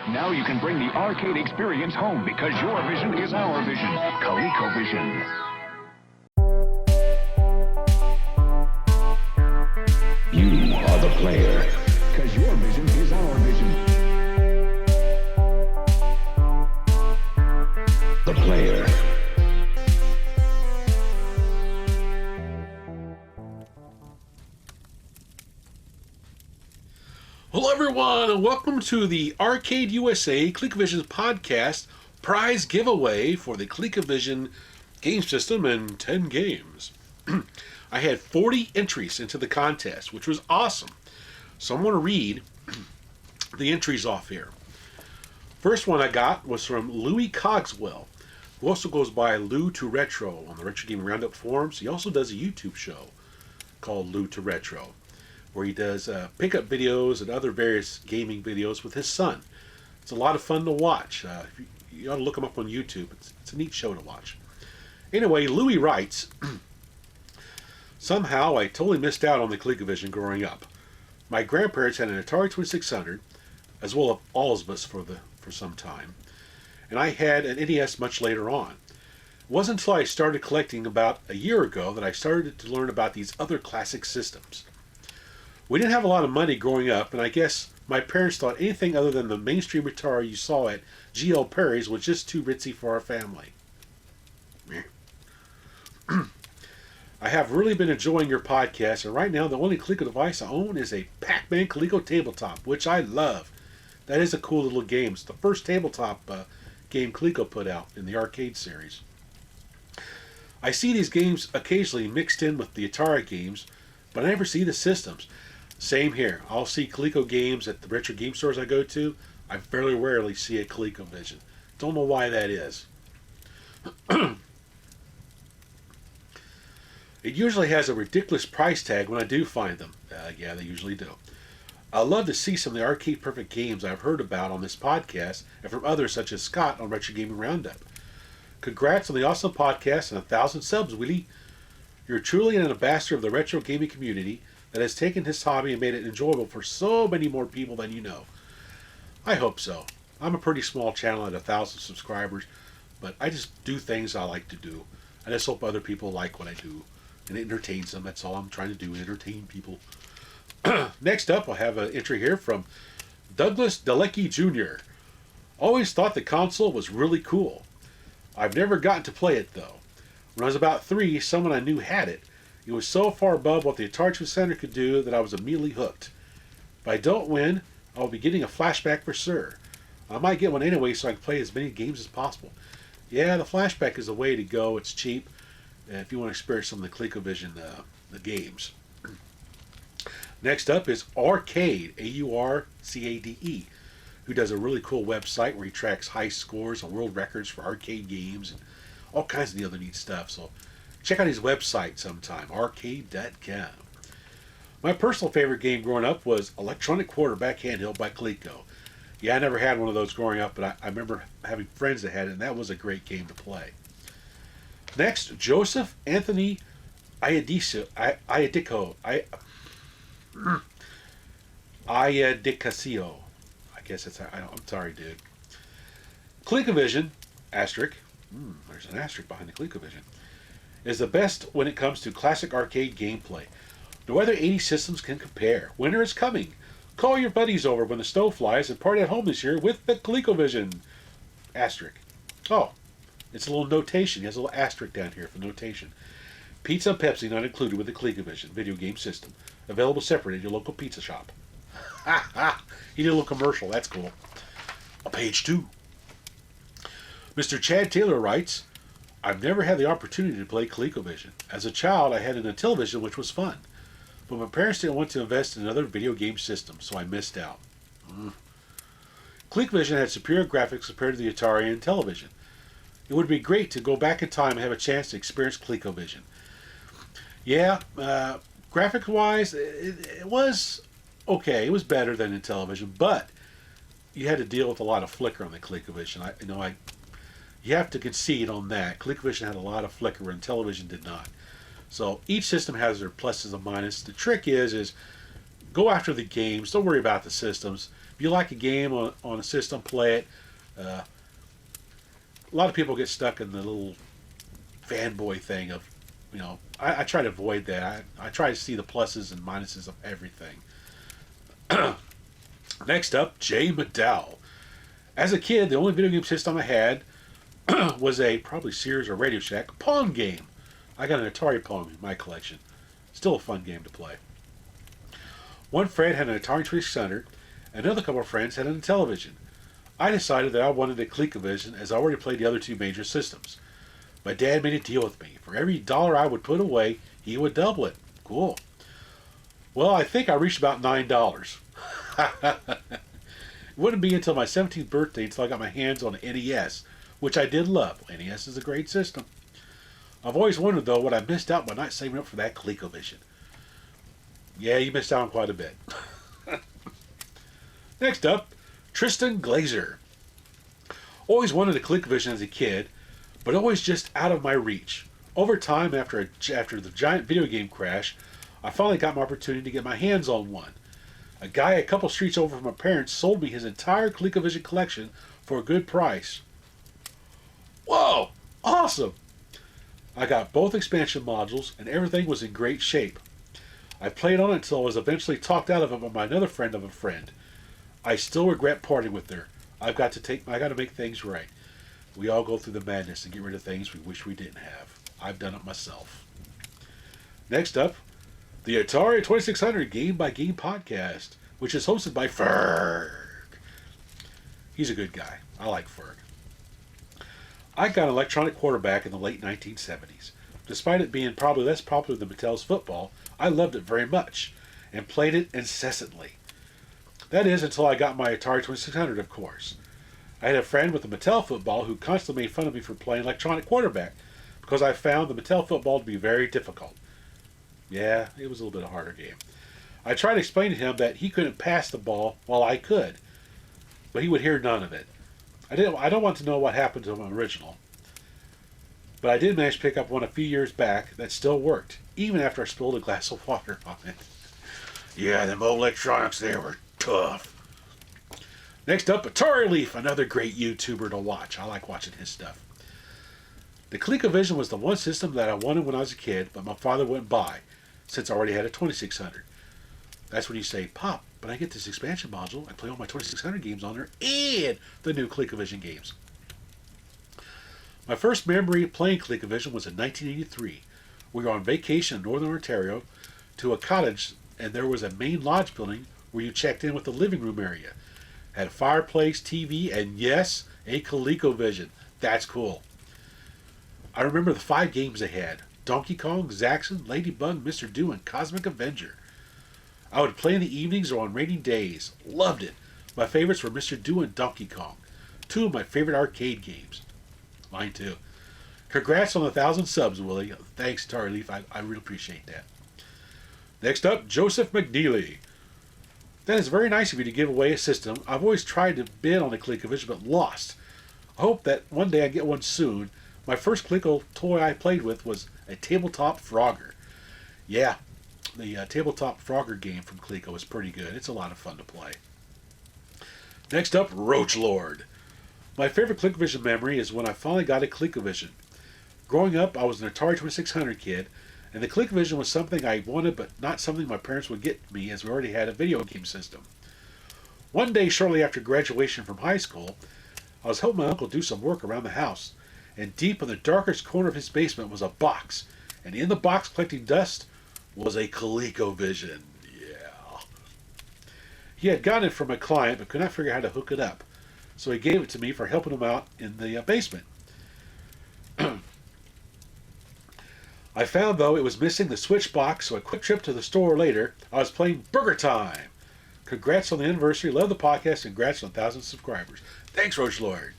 Now you can bring the arcade experience home because your vision is our vision. ColecoVision. You are the player, because your vision is our vision. The player. Hello everyone, and welcome to the Arcade USA ColecoVision podcast prize giveaway for the ColecoVision game system and 10 games. I had 40 entries into the contest, which was awesome. So I'm going to read the entries off here. First one I got was from Louis Cogswell, who also goes by Lou to Retro on the Retro Gaming Roundup forums. He also does a YouTube show called Lou to Retro, where he does pickup videos and other various gaming videos with his son. It's a lot of fun to watch. You ought to look him up on YouTube. It's a neat show to watch. Anyway, Louis writes, somehow I totally missed out on the ColecoVision growing up. My grandparents had an Atari 2600, as well as all of us for some time, and I had an NES much later on. It wasn't until I started collecting about a year ago that I started to learn about these other classic systems. We didn't have a lot of money growing up, and I guess my parents thought anything other than the mainstream Atari you saw at G.L. Perry's was just too ritzy for our family. I have really been enjoying your podcast, and right now the only Coleco device I own is a Pac-Man Coleco Tabletop, which I love. That is a cool little game. It's the first tabletop game Coleco put out in the arcade series. I see these games occasionally mixed in with the Atari games, but I never see the systems. Same here. I'll see Coleco games at the retro game stores I go to. I very rarely see a ColecoVision. Don't know why that is. It usually has a ridiculous price tag when I do find them. Yeah, they usually do. I love to see some of the arcade perfect games I've heard about on this podcast and from others such as Scott on Retro Gaming Roundup. Congrats on the awesome podcast and 1,000 subs, Willie. You're truly an ambassador of the retro gaming community that has taken this hobby and made it enjoyable for so many more people than you know. I hope so. I'm a pretty small channel at 1,000 subscribers, but I just do things I like to do. I just hope other people like what I do, and it entertains them. That's all I'm trying to do, entertain people. Next up, I have an entry here from Douglas Delecki Jr. Always thought the console was really cool. I've never gotten to play it, though. When I was about 3, someone I knew had it. It was so far above what the Atari 2600 could do that I was immediately hooked. If I don't win, I will be getting a flashback for sure. I might get one anyway so I can play as many games as possible. Yeah, the flashback is the way to go. It's cheap if you want to experience some of the ColecoVision the games. Next up is Aurcade, A-U-R-C-A-D-E, who does a really cool website where he tracks high scores and world records for arcade games and all kinds of the other neat stuff. So check out his website sometime, arcade.com. My personal favorite game growing up was Electronic Quarterback Handheld by Coleco. Yeah, I never had one of those growing up, but I remember having friends that had it, and that was a great game to play. Next, Joseph Anthony Iadicasio. I guess that's how, I'm sorry, dude. ColecoVision, asterisk, there's an asterisk behind the ColecoVision, is the best when it comes to classic arcade gameplay. No other 80 systems can compare. Winter is coming. Call your buddies over when the snow flies and party at home this year with the ColecoVision. Asterisk. Oh, it's a little notation. He has a little asterisk down here for notation. Pizza and Pepsi not included with the ColecoVision video game system. Available separate at your local pizza shop. Ha ha! He did a little commercial. That's cool. Page 2. Mr. Chad Taylor writes, I've never had the opportunity to play ColecoVision. As a child, I had an Intellivision, which was fun. But my parents didn't want to invest in another video game system, so I missed out. ColecoVision had superior graphics compared to the Atari and Intellivision. It would be great to go back in time and have a chance to experience ColecoVision. Yeah, graphic-wise, it was okay. It was better than Intellivision, but you had to deal with a lot of flicker on the ColecoVision. You have to concede on that. ColecoVision had a lot of flicker, and Intellivision did not. So each system has their pluses and minuses. The trick is go after the games. Don't worry about the systems. If you like a game on a system, play it. A lot of people get stuck in the little fanboy thing of, I try to avoid that. I try to see the pluses and minuses of everything. Next up, Jay McDowell. As a kid, the only video game system I had was a probably Sears or Radio Shack Pong game. I got an Atari Pong in my collection. Still a fun game to play. One friend had an Atari 2600, and another couple of friends had a television. I decided that I wanted a ColecoVision as I already played the other two major systems. My dad made a deal with me. For every dollar I would put away, he would double it. Cool. Well, I think I reached about $9. It wouldn't be until my 17th birthday until I got my hands on an NES, which I did love. NES is a great system. I've always wondered, though, what I missed out by not saving up for that ColecoVision. Yeah, you missed out on quite a bit. Next up, Tristan Glazer. Always wanted a ColecoVision as a kid, but always just out of my reach. Over time, after the giant video game crash, I finally got my opportunity to get my hands on one. A guy a couple streets over from my parents sold me his entire ColecoVision collection for a good price. Whoa! Awesome! I got both expansion modules, and everything was in great shape. I played on it until I was eventually talked out of it by another friend of a friend. I still regret parting with her. I got to make things right. We all go through the madness and get rid of things we wish we didn't have. I've done it myself. Next up, the Atari 2600 Game by Game podcast, which is hosted by Ferg. He's a good guy. I like Ferg. I got an electronic quarterback in the late 1970s. Despite it being probably less popular than Mattel's football, I loved it very much and played it incessantly. That is, until I got my Atari 2600, of course. I had a friend with a Mattel football who constantly made fun of me for playing electronic quarterback because I found the Mattel football to be very difficult. Yeah, it was a little bit of a harder game. I tried to explain to him that he couldn't pass the ball while I could, but he would hear none of it. I don't want to know what happened to my original, but I did manage to pick up one a few years back that still worked, even after I spilled a glass of water on it. Yeah, them old electronics there were tough. Next up, Atari Leaf, another great YouTuber to watch. I like watching his stuff. The ColecoVision was the one system that I wanted when I was a kid, but my father wouldn't buy, since I already had a 2600. That's when you say, Pop, but I get this expansion module, I play all my 2600 games on there, and the new ColecoVision games. My first memory of playing ColecoVision was in 1983. We were on vacation in northern Ontario to a cottage, and there was a main lodge building where you checked in with the living room area. Had a fireplace, TV, and yes, a ColecoVision. That's cool. I remember the 5 games they had. Donkey Kong, Zaxxon, Ladybug, Mr. Do, and Cosmic Avenger. I would play in the evenings or on rainy days. Loved it. My favorites were Mr. Do and Donkey Kong. 2 of my favorite arcade games. Mine too. Congrats on 1,000 subs, Willie. Thanks, Atari Leaf. I really appreciate that. Next up, Joseph McNeely. That is very nice of you to give away a system. I've always tried to bid on a ColecoVision but lost. I hope that one day I get one soon. My first Coleco toy I played with was a Tabletop Frogger. Yeah, the Tabletop Frogger game from Coleco is pretty good. It's a lot of fun to play. Next up, Roach Lord. My favorite ColecoVision memory is when I finally got a ColecoVision. Growing up, I was an Atari 2600 kid, and the ColecoVision was something I wanted but not something my parents would get me as we already had a video game system. One day shortly after graduation from high school, I was helping my uncle do some work around the house, and deep in the darkest corner of his basement was a box, and in the box collecting dust was a ColecoVision. Yeah. He had gotten it from a client but could not figure out how to hook it up, so he gave it to me for helping him out in the basement. I found, though, it was missing the switch box, so a quick trip to the store later, I was playing Burger Time. Congrats on the anniversary. Love the podcast, and congrats on 1,000 subscribers. Thanks, Roach Lord.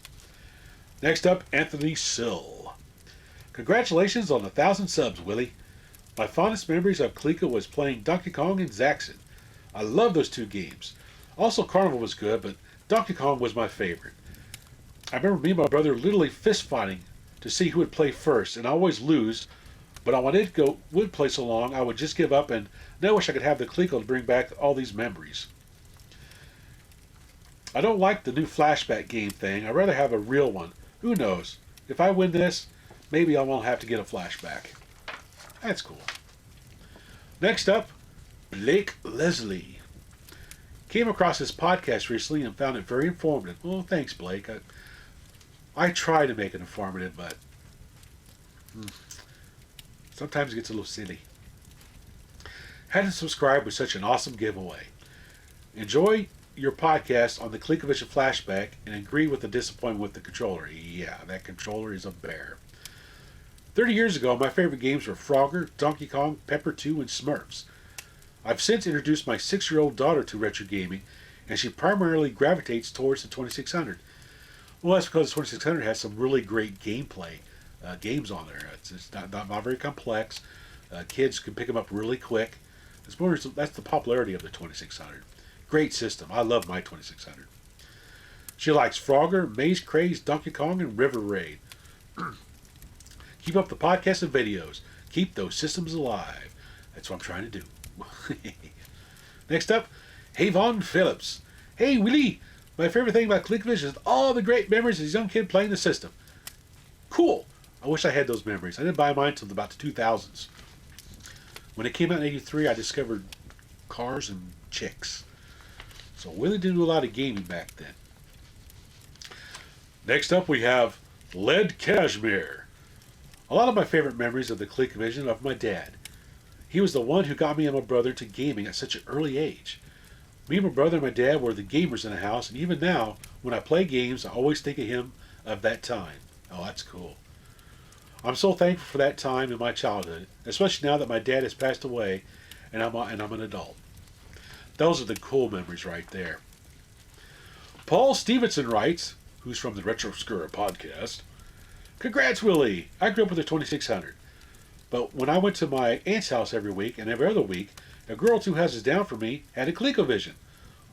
Next up, Anthony Sill. Congratulations on 1,000 subs, Willie. My fondest memories of Coleco was playing Donkey Kong and Zaxxon. I love those 2 games. Also, Carnival was good, but Donkey Kong was my favorite. I remember me and my brother literally fist fighting to see who would play first, and I always lose. But when it would play so long, I would just give up, and now I wish I could have the Coleco to bring back all these memories. I don't like the new flashback game thing. I'd rather have a real one. Who knows? If I win this, maybe I won't have to get a flashback. That's cool. Next up, Blake Leslie. Came across this podcast recently and found it very informative. Well, thanks, Blake. I try to make it informative, but sometimes it gets a little silly. Hadn't subscribed with such an awesome giveaway. Enjoy your podcast on the ColecoVision Flashback and agree with the disappointment with the controller. Yeah, that controller is a bear. 30 years ago, my favorite games were Frogger, Donkey Kong, Pepper 2, and Smurfs. I've since introduced my 6-year-old daughter to retro gaming, and she primarily gravitates towards the 2600. Well, that's because the 2600 has some really great gameplay games on there. It's not very complex. Kids can pick them up really quick. That's the popularity of the 2600. Great system. I love my 2600. She likes Frogger, Maze Craze, Donkey Kong, and River Raid. Keep up the podcasts and videos. Keep those systems alive. That's what I'm trying to do. Next up, Havon Phillips. Hey, Willie. My favorite thing about ColecoVision is all the great memories as a young kid playing the system. Cool. I wish I had those memories. I didn't buy mine until about the 2000s. When it came out in 83, I discovered cars and chicks. So Willie didn't do a lot of gaming back then. Next up, we have Led Cashmere. A lot of my favorite memories of the ColecoVision are of my dad. He was the one who got me and my brother to gaming at such an early age. Me and my brother and my dad were the gamers in the house, and even now, when I play games, I always think of him of that time. Oh, that's cool. I'm so thankful for that time in my childhood, especially now that my dad has passed away and I'm an adult. Those are the cool memories right there. Paul Stevenson writes, who's from the Retro Obscura podcast, Congrats, Willie! I grew up with a 2600. But when I went to my aunt's house every week and every other week, a girl 2 houses down from me had a ColecoVision.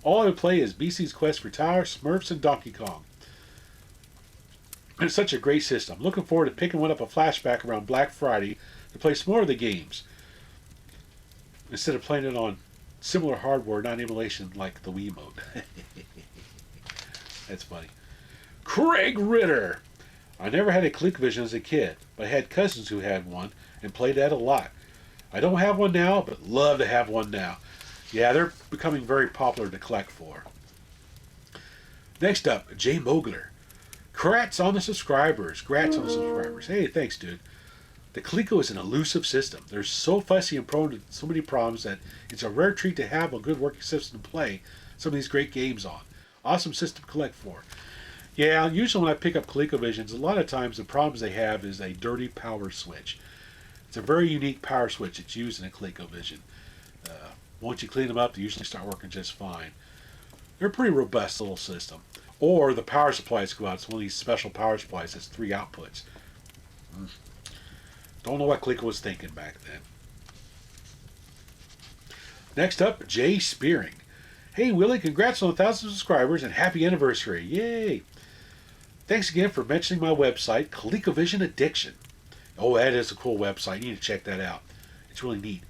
All I would play is BC's Quest for Tower, Smurfs, and Donkey Kong. It's such a great system. I'm looking forward to picking one up a flashback around Black Friday to play some more of the games, instead of playing it on similar hardware, not emulation like the Wiimote. That's funny. Craig Ritter. I never had a ColecoVision as a kid, but I had cousins who had one and played that a lot. I don't have one now, but love to have one now. Yeah, they're becoming very popular to collect for. Next up, Jay Mogler. Congrats on the subscribers. Hey, thanks, dude. The Coleco is an elusive system. They're so fussy and prone to so many problems that it's a rare treat to have a good working system to play some of these great games on. Awesome system to collect for. Yeah, usually when I pick up ColecoVisions, a lot of times the problems they have is a dirty power switch. It's a very unique power switch that's used in a ColecoVision. Once you clean them up, they usually start working just fine. They're a pretty robust little system. Or the power supplies go out. It's one of these special power supplies that's 3 outputs. Don't know what Coleco was thinking back then. Next up, Jay Spearing. Hey, Willie, congrats on 1,000 subscribers and happy anniversary. Yay! Thanks again for mentioning my website, ColecoVision Addiction. Oh, that is a cool website. You need to check that out. It's really neat.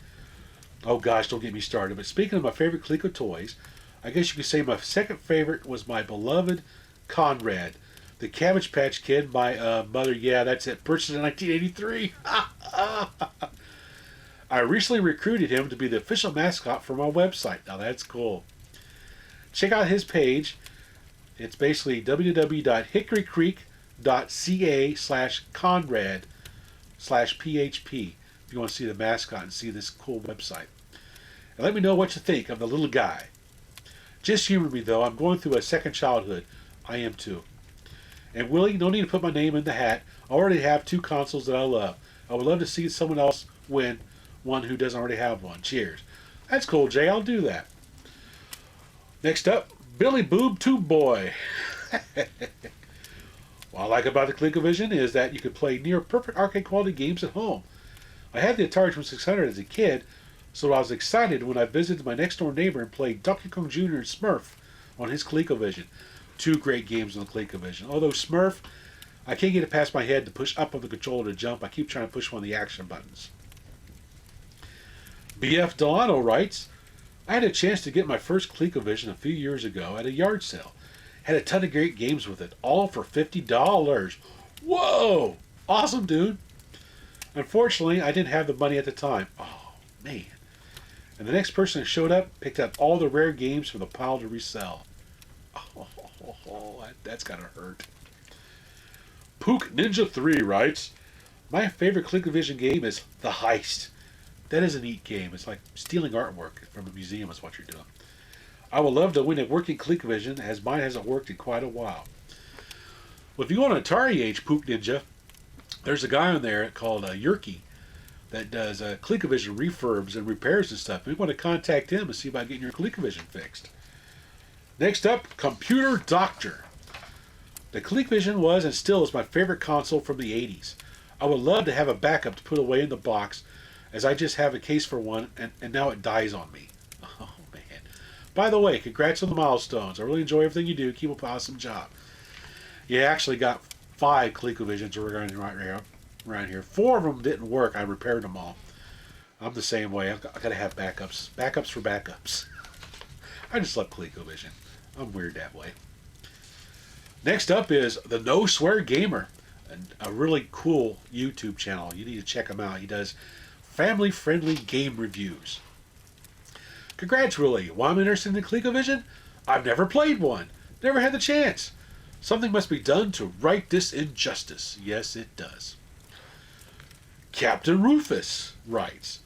Oh gosh, don't get me started. But speaking of my favorite Coleco toys, I guess you could say my second favorite was my beloved Conrad, the Cabbage Patch Kid. My mother, yeah, that's it, purchased in 1983. I recently recruited him to be the official mascot for my website. Now that's cool. Check out his page. It's basically www.hickorycreek.ca/Conrad/PHP if you want to see the mascot and see this cool website. And let me know what you think of the little guy. Just humor me, though. I'm going through a second childhood. I am too. And Willie, no need to put my name in the hat. I already have 2 consoles that I love. I would love to see someone else win one who doesn't already have one. Cheers. That's cool, Jay. I'll do that. Next up, Billy Boob Tube Boy. What I like about the ColecoVision is that you can play near perfect arcade quality games at home. I had the Atari 2600 as a kid, so I was excited when I visited my next door neighbor and played Donkey Kong Jr. and Smurf on his ColecoVision. 2 great games on the ColecoVision. Although Smurf, I can't get it past my head to push up on the controller to jump. I keep trying to push one of the action buttons. BF Delano writes, I had a chance to get my first ColecoVision a few years ago at a yard sale. Had a ton of great games with it, all for $50. Whoa! Awesome, dude. Unfortunately, I didn't have the money at the time. Oh, man. And the next person that showed up picked up all the rare games from the pile to resell. Oh, that's gotta hurt. Pook Ninja 3 writes, my favorite ColecoVision game is The Heist. That is a neat game. It's like stealing artwork from a museum is what you're doing. I would love to win a working ColecoVision, as mine hasn't worked in quite a while. Well, if you go on Atari Age, Pook Ninja, there's a guy on there called Yerky that does ColecoVision refurbs and repairs and stuff. We want to contact him and see about getting your ColecoVision fixed. Next up, Computer Doctor. The ColecoVision was and still is my favorite console from the 80s. I would love to have a backup to put away in the box, as I just have a case for one, and now it dies on me. Oh, man. By the way, congrats on the milestones. I really enjoy everything you do. Keep up an awesome job. You actually got 5 ColecoVisions around here. 4 of them didn't work. I repaired them all. I'm the same way. I've got to have backups. Backups for backups. I just love ColecoVision. I'm weird that way. Next up is the No Swear Gamer, a really cool YouTube channel. You need to check him out. He does family-friendly game reviews. Congrats, Willie. Why I'm interested in the ColecoVision? I've never played one. Never had the chance. Something must be done to right this injustice. Yes, it does. Captain Rufus writes,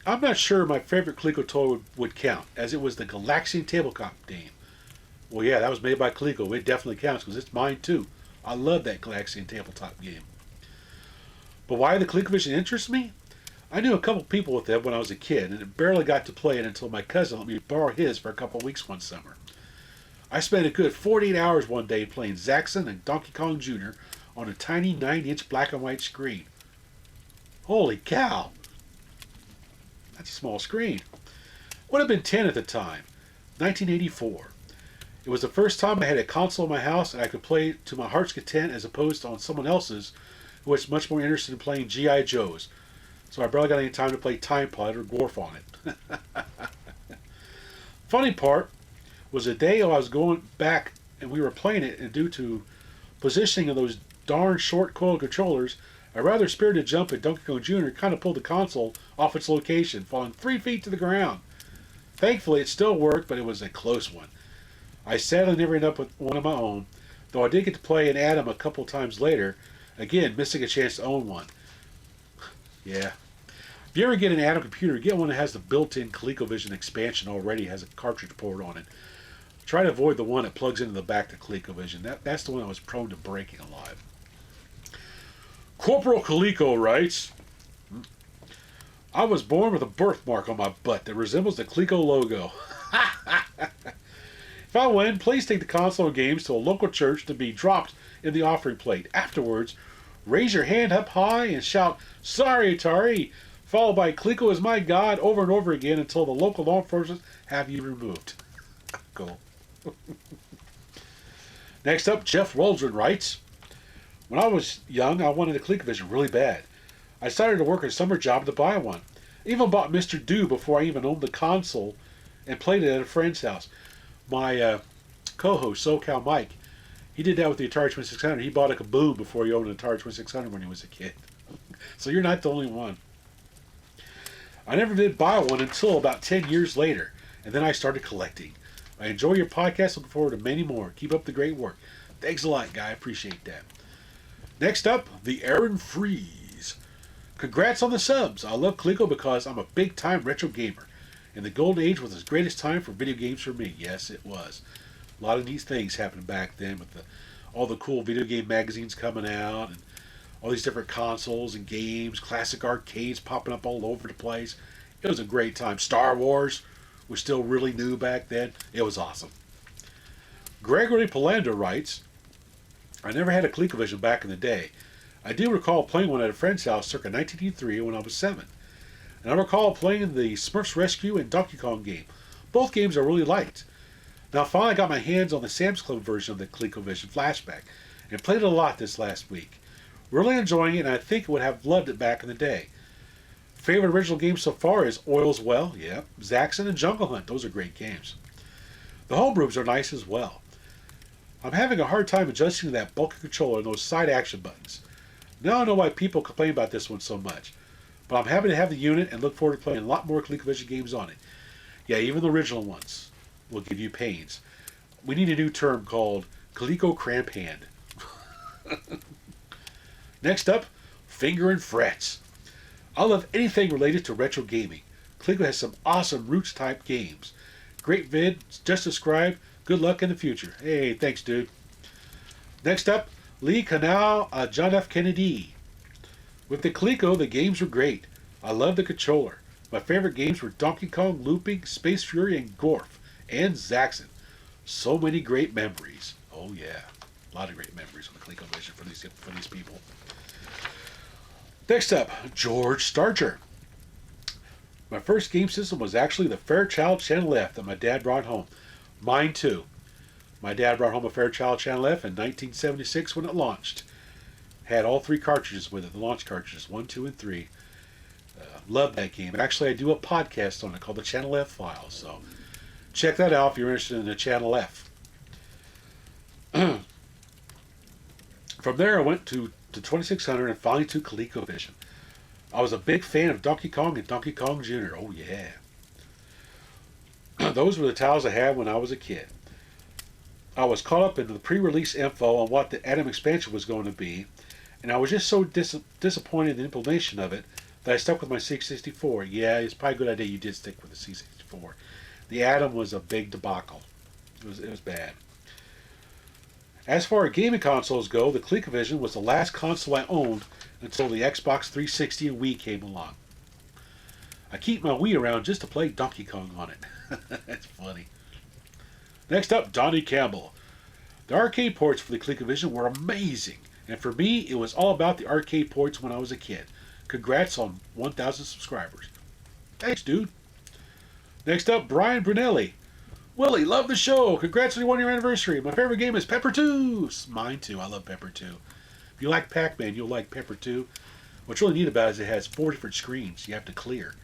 I'm not sure my favorite Coleco toy would count, as it was the Galaxian tabletop game. Well, yeah, that was made by Coleco. It definitely counts, because it's mine, too. I love that Galaxian tabletop game. But why the ColecoVision interests me? I knew a couple people with them when I was a kid, and it barely got to play it until my cousin let me borrow his for a couple weeks one summer. I spent a good 48 hours one day playing Zaxxon and Donkey Kong Jr. on a tiny 9-inch black and white screen. Holy cow! That's a small screen. Would have been 10 at the time. 1984. It was the first time I had a console in my house and I could play to my heart's content, as opposed to on someone else's who was much more interested in playing G.I. Joes. So I barely got any time to play Time Pod or Gorf on it. Funny part was the day I was going back and we were playing it, and due to positioning of those darn short coil controllers, a rather spirited jump at Donkey Kong Jr. kind of pulled the console off its location, falling 3 feet to the ground. Thankfully, it still worked, but it was a close one. I sadly never ended up with one of my own, though I did get to play an Atom a couple times later, again missing a chance to own one. Yeah. If you ever get an Atom computer, get one that has the built-in ColecoVision expansion already, has a cartridge port on it. Try to avoid the one that plugs into the back to ColecoVision. That's the one that was prone to breaking a lot. Corporal Coleco writes, I was born with a birthmark on my butt that resembles the Coleco logo. If I win, please take the console games to a local church to be dropped in the offering plate. Afterwards, raise your hand up high and shout, "Sorry, Atari," followed by "Coleco is my God" over and over again until the local law enforcement have you removed. Cool. Next up, Jeff Waldron writes, when I was young, I wanted a ColecoVision really bad. I started to work a summer job to buy one. I even bought Mr. Do before I even owned the console and played it at a friend's house. My co-host, SoCal Mike, he did that with the Atari 2600. He bought a Kaboom before he owned an Atari 2600 when he was a kid. So you're not the only one. I never did buy one until about 10 years later, and then I started collecting. I enjoy your podcast. Looking forward to many more. Keep up the great work. Thanks a lot, guy. I appreciate that. Next up, the Aaron Freeze. Congrats on the subs. I love Coleco because I'm a big-time retro gamer. And the golden age was the greatest time for video games for me. Yes, it was. A lot of neat things happened back then with all the cool video game magazines coming out and all these different consoles and games, classic arcades popping up all over the place. It was a great time. Star Wars was still really new back then. It was awesome. Gregory Polando writes, I never had a ColecoVision back in the day. I do recall playing one at a friend's house circa 1983 when I was 7. And I recall playing the Smurfs Rescue and Donkey Kong game. Both games I really liked. Now I finally got my hands on the Sam's Club version of the ColecoVision Flashback and played it a lot this last week. Really enjoying it, and I think I would have loved it back in the day. Favorite original game so far is Oil's Well, yeah, Zaxxon and Jungle Hunt. Those are great games. The homebrews are nice as well. I'm having a hard time adjusting to that bulky controller and those side action buttons. Now I know why people complain about this one so much. But I'm happy to have the unit and look forward to playing a lot more ColecoVision games on it. Yeah, even the original ones will give you pains. We need a new term called Coleco Cramp Hand. Next up, Finger and Frets. I love anything related to retro gaming. Coleco has some awesome Roots type games. Great vid, just described. Good luck in the future. Hey, thanks, dude. Next up, Lee Canal, John F. Kennedy. With the Coleco, the games were great. I love the controller. My favorite games were Donkey Kong, Looping, Space Fury, and Gorf, and Zaxxon. So many great memories. Oh yeah, a lot of great memories on the ColecoVision for these people. Next up, George Starcher. My first game system was actually the Fairchild Channel F that my dad brought home. Mine too. My dad brought home a Fairchild Channel F in 1976 when it launched. Had all 3 cartridges with it, the launch cartridges, 1, 2, and 3. Love that game. Actually, I do a podcast on it called the Channel F Files, so check that out if you're interested in the Channel F. From there, I went to 2600 and finally to ColecoVision. I was a big fan of Donkey Kong and Donkey Kong Jr. Oh, yeah. Those were the titles I had when I was a kid. I was caught up into the pre-release info on what the Atom expansion was going to be, and I was just so disappointed in the implementation of it that I stuck with my C64. Yeah, it's probably a good idea you did stick with the C64. The Atom was a big debacle. It was bad. As far as gaming consoles go, the ColecoVision was the last console I owned until the Xbox 360 and Wii came along. I keep my Wii around just to play Donkey Kong on it. That's funny. Next up, Donnie Campbell. The arcade ports for the ColecoVision were amazing, and for me, it was all about the arcade ports when I was a kid. Congrats on 1,000 subscribers. Thanks, dude. Next up, Brian Brunelli. Willie, love the show. Congrats on your 1-year anniversary. My favorite game is Pepper 2. Mine too. I love Pepper 2. If you like Pac-Man, you'll like Pepper 2. What's really neat about it is it has 4 different screens you have to clear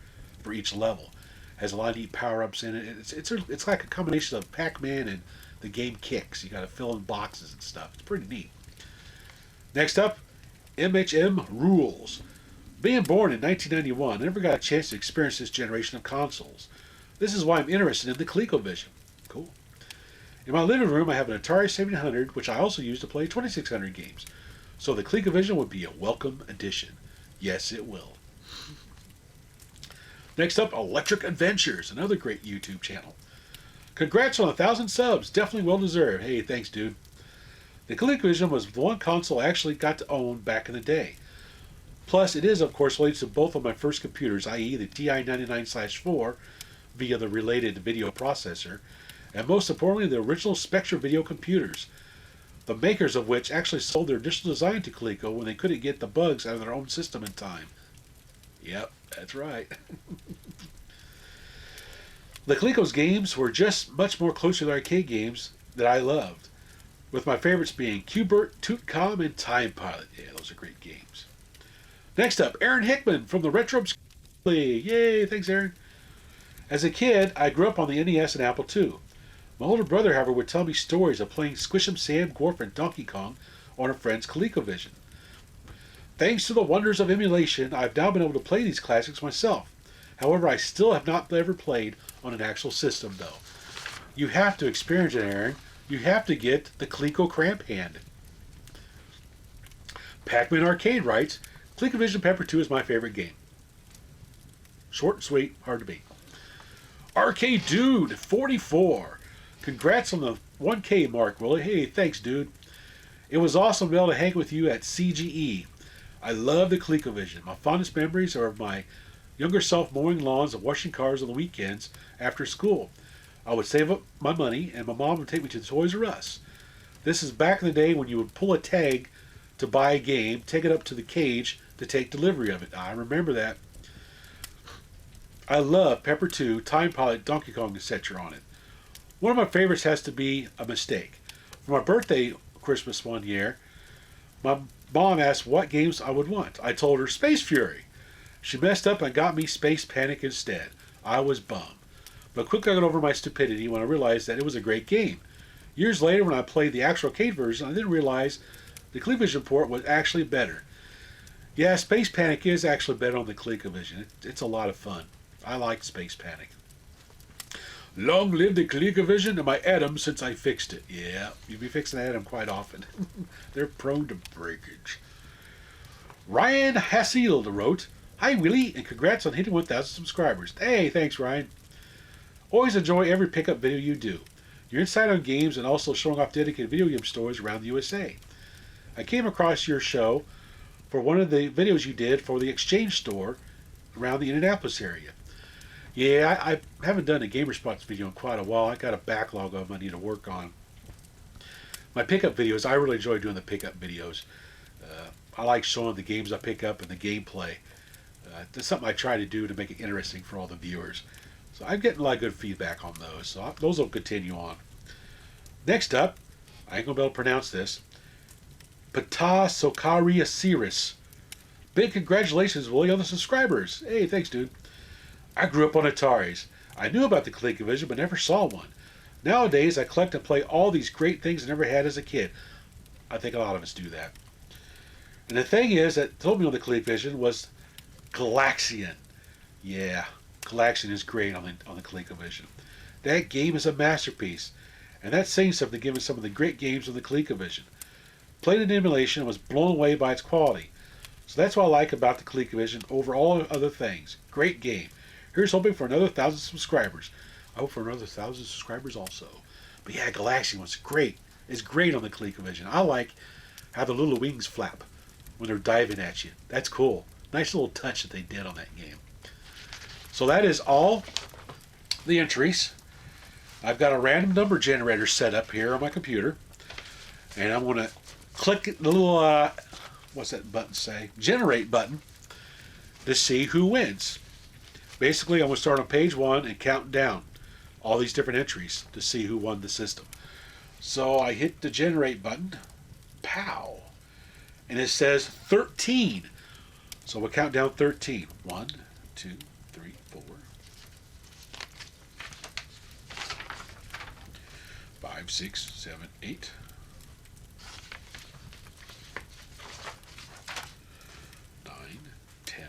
for each level. It has a lot of neat power-ups in it. It's like a combination of Pac-Man and the game Kicks. You got to fill in boxes and stuff. It's pretty neat. Next up, MHM Rules. Being born in 1991, I never got a chance to experience this generation of consoles. This is why I'm interested in the ColecoVision. Cool. In my living room, I have an Atari 7800, which I also use to play 2600 games. So the ColecoVision would be a welcome addition. Yes, it will. Next up, Electric Adventures, another great YouTube channel. Congrats on 1,000 subs. Definitely well deserved. Hey, thanks, dude. The ColecoVision was the one console I actually got to own back in the day. Plus, it is, of course, related to both of my first computers, i.e. the TI-99/4, via the related video processor, and most importantly, the original Spectra video computers, the makers of which actually sold their initial design to Coleco when they couldn't get the bugs out of their own system in time. Yep, that's right. The Coleco's games were just much more closer to the arcade games that I loved, with my favorites being Q*bert, Toot-Com, and Time Pilot. Yeah, those are great games. Next up, Aaron Hickman from the Retro Obscurity League. Yay, thanks, Aaron. As a kid, I grew up on the NES and Apple II. My older brother, however, would tell me stories of playing Squish'em Sam, Gorf, and Donkey Kong on a friend's ColecoVision. Thanks to the wonders of emulation, I've now been able to play these classics myself. However, I still have not ever played on an actual system, though. You have to experience it, Aaron. You have to get the Coleco Cramp Hand. Pac-Man Arcade writes, ColecoVision Pepper 2 is my favorite game. Short and sweet, hard to beat. Arcade Dude 44. Congrats on the 1K mark, Willie. Hey, thanks, dude. It was awesome to be able to hang with you at CGE. I love the ColecoVision. My fondest memories are of my younger self mowing lawns and washing cars on the weekends after school. I would save up my money, and my mom would take me to Toys R Us. This is back in the day when you would pull a tag to buy a game, take it up to the cage to take delivery of it. I remember that. I love Pepper 2, Time Pilot, Donkey Kong, etc. on it. One of my favorites has to be A Mistake. For my birthday Christmas one year, my mom asked what games I would want. I told her Space Fury. She messed up and got me Space Panic instead. I was bummed, but quickly I got over my stupidity when I realized that it was a great game. Years later, when I played the actual arcade version, I didn't realize the ColecoVision port was actually better. Yeah, Space Panic is actually better on the ColecoVision. It's a lot of fun. I like Space Panic. Long live the ColecoVision and my Atom since I fixed it. Yeah, you'll be fixing Atom quite often. They're prone to breakage. Ryan Hassield wrote, "Hi Willie, and congrats on hitting 1,000 subscribers." Hey, thanks Ryan. Always enjoy every pickup video you do. Your insight on games and also showing off dedicated video game stores around the USA. I came across your show for one of the videos you did for the Exchange store around the Indianapolis area. Yeah, I haven't done a GamerSpots video in quite a while. I got a backlog of them I need to work on. My pickup videos, I really enjoy doing the pickup videos. I like showing the games I pick up and the gameplay. That's something I try to do to make it interesting for all the viewers. So I'm getting a lot of good feedback on those. So those will continue on. Next up, I ain't going to be able to pronounce this. Pata Sokaria Cirrus. Big congratulations, Willie, on the subscribers. Hey, thanks, dude. I grew up on Ataris. I knew about the ColecoVision, but never saw one. Nowadays, I collect and play all these great things I never had as a kid. I think a lot of us do that. And the thing is that told me on the ColecoVision was Galaxian. Yeah, Galaxian is great on the ColecoVision. That game is a masterpiece, and that's saying something given some of the great games on the ColecoVision. Played in emulation and was blown away by its quality. So that's what I like about the ColecoVision over all other things. Great game. Here's hoping for another 1,000 subscribers. I hope for another 1,000 subscribers also. But yeah, Galaxian was great. It's great on the ColecoVision. I like how the little wings flap when they're diving at you. That's cool. Nice little touch that they did on that game. So that is all the entries. I've got a random number generator set up here on my computer. And I'm going to click the little, what's that button say? Generate button to see who wins. Basically, I'm going to start on page 1 and count down all these different entries to see who won the system. So I hit the generate button. Pow. And it says 13. So we'll count down 13. 1, 2, 3, 4, 5, 6, 7, 8. 9, 10,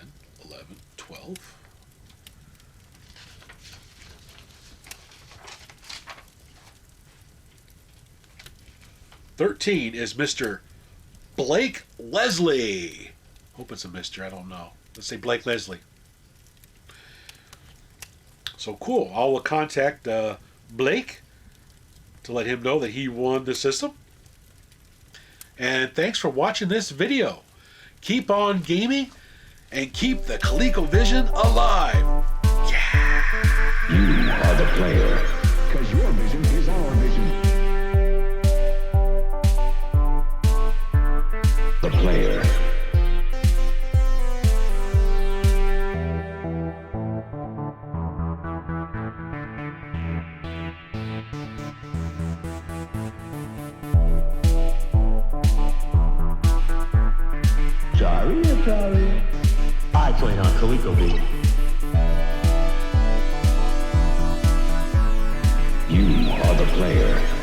11, 12. 13 is Mr. Blake Leslie. Hope it's a Mr. I don't know. Let's say Blake Leslie. So cool. I will contact Blake to let him know that he won the system. And thanks for watching this video. Keep on gaming and keep the ColecoVision alive. Yeah! You are the player, because your vision is our vision. The player. Sorry. I played on ColecoVision. You are the player.